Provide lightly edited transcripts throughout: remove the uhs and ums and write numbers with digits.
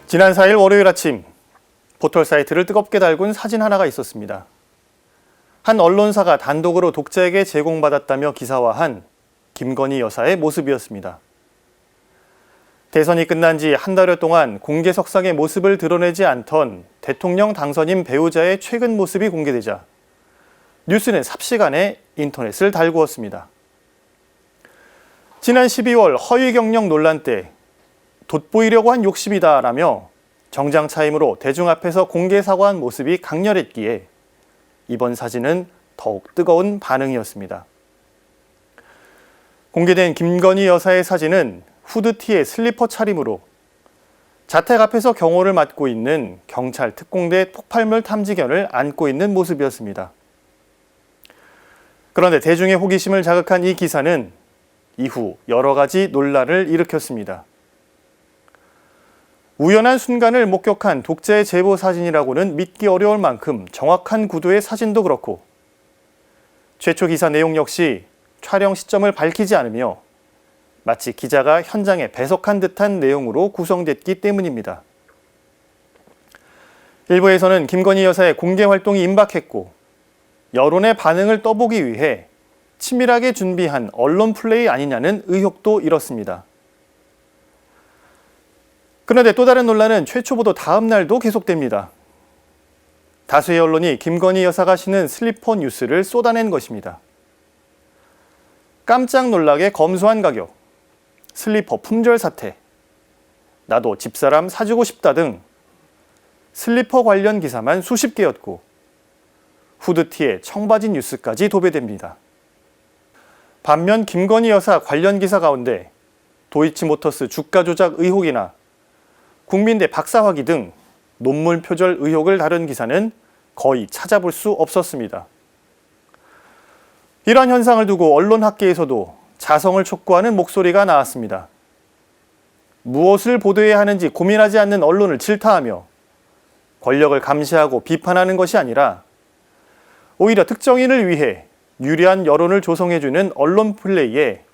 지난 4일 월요일 아침 포털 사이트를 뜨겁게 달군 사진 하나가 있었습니다. 한 언론사가 단독으로 독자에게 제공받았다며 기사화한 김건희 여사의 모습이었습니다. 대선이 끝난 지 한 달여 동안 공개석상의 모습을 드러내지 않던 대통령 당선인 배우자의 최근 모습이 공개되자 뉴스는 삽시간에 인터넷을 달구었습니다. 지난 12월 허위 경력 논란 때 돋보이려고 한 욕심이다라며 정장 차림으로 대중 앞에서 공개 사과한 모습이 강렬했기에 이번 사진은 더욱 뜨거운 반응이었습니다. 공개된 김건희 여사의 사진은 후드티에 슬리퍼 차림으로 자택 앞에서 경호를 맡고 있는 경찰 특공대 폭발물 탐지견을 안고 있는 모습이었습니다. 그런데 대중의 호기심을 자극한 이 기사는 이후 여러 가지 논란을 일으켰습니다. 우연한 순간을 목격한 독자의 제보 사진이라고는 믿기 어려울 만큼 정확한 구도의 사진도 그렇고 최초 기사 내용 역시 촬영 시점을 밝히지 않으며 마치 기자가 현장에 배석한 듯한 내용으로 구성됐기 때문입니다. 일부에서는 김건희 여사의 공개 활동이 임박했고 여론의 반응을 떠보기 위해 치밀하게 준비한 언론 플레이 아니냐는 의혹도 일었습니다. 그런데 또 다른 논란은 최초 보도 다음 날도 계속됩니다. 다수의 언론이 김건희 여사가 신은 슬리퍼 뉴스를 쏟아낸 것입니다. 깜짝 놀라게 검소한 가격, 슬리퍼 품절 사태, 나도 집사람 사주고 싶다 등 슬리퍼 관련 기사만 수십 개였고 후드티에 청바지 뉴스까지 도배됩니다. 반면 김건희 여사 관련 기사 가운데 도이치모터스 주가 조작 의혹이나 국민대 박사학위 등 논문 표절 의혹을 다룬 기사는 거의 찾아볼 수 없었습니다. 이러한 현상을 두고 언론학계에서도 자성을 촉구하는 목소리가 나왔습니다. 무엇을 보도해야 하는지 고민하지 않는 언론을 질타하며 권력을 감시하고 비판하는 것이 아니라 오히려 특정인을 위해 유리한 여론을 조성해주는 언론 플레이에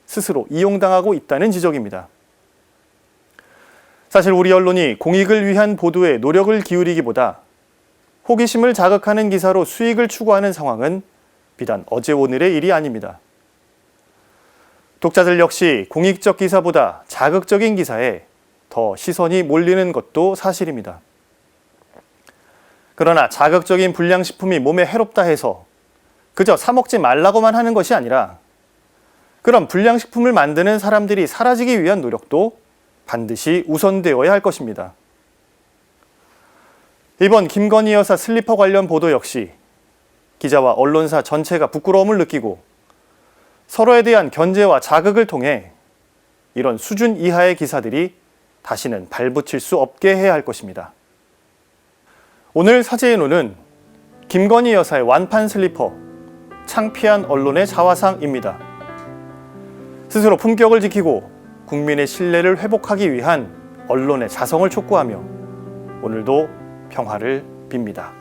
스스로 이용당하고 있다는 지적입니다. 사실 우리 언론이 공익을 위한 보도에 노력을 기울이기보다 호기심을 자극하는 기사로 수익을 추구하는 상황은 비단 어제 오늘의 일이 아닙니다. 독자들 역시 공익적 기사보다 자극적인 기사에 더 시선이 몰리는 것도 사실입니다. 그러나 자극적인 불량식품이 몸에 해롭다 해서 그저 사 먹지 말라고만 하는 것이 아니라 그런 불량식품을 만드는 사람들이 사라지기 위한 노력도 반드시 우선되어야 할 것입니다. 이번 김건희 여사 슬리퍼 관련 보도 역시 기자와 언론사 전체가 부끄러움을 느끼고 서로에 대한 견제와 자극을 통해 이런 수준 이하의 기사들이 다시는 발붙일 수 없게 해야 할 것입니다. 오늘 사제의 눈은 김건희 여사의 완판 슬리퍼, 창피한 언론의 자화상입니다. 스스로 품격을 지키고 국민의 신뢰를 회복하기 위한 언론의 자성을 촉구하며 오늘도 평화를 빕니다.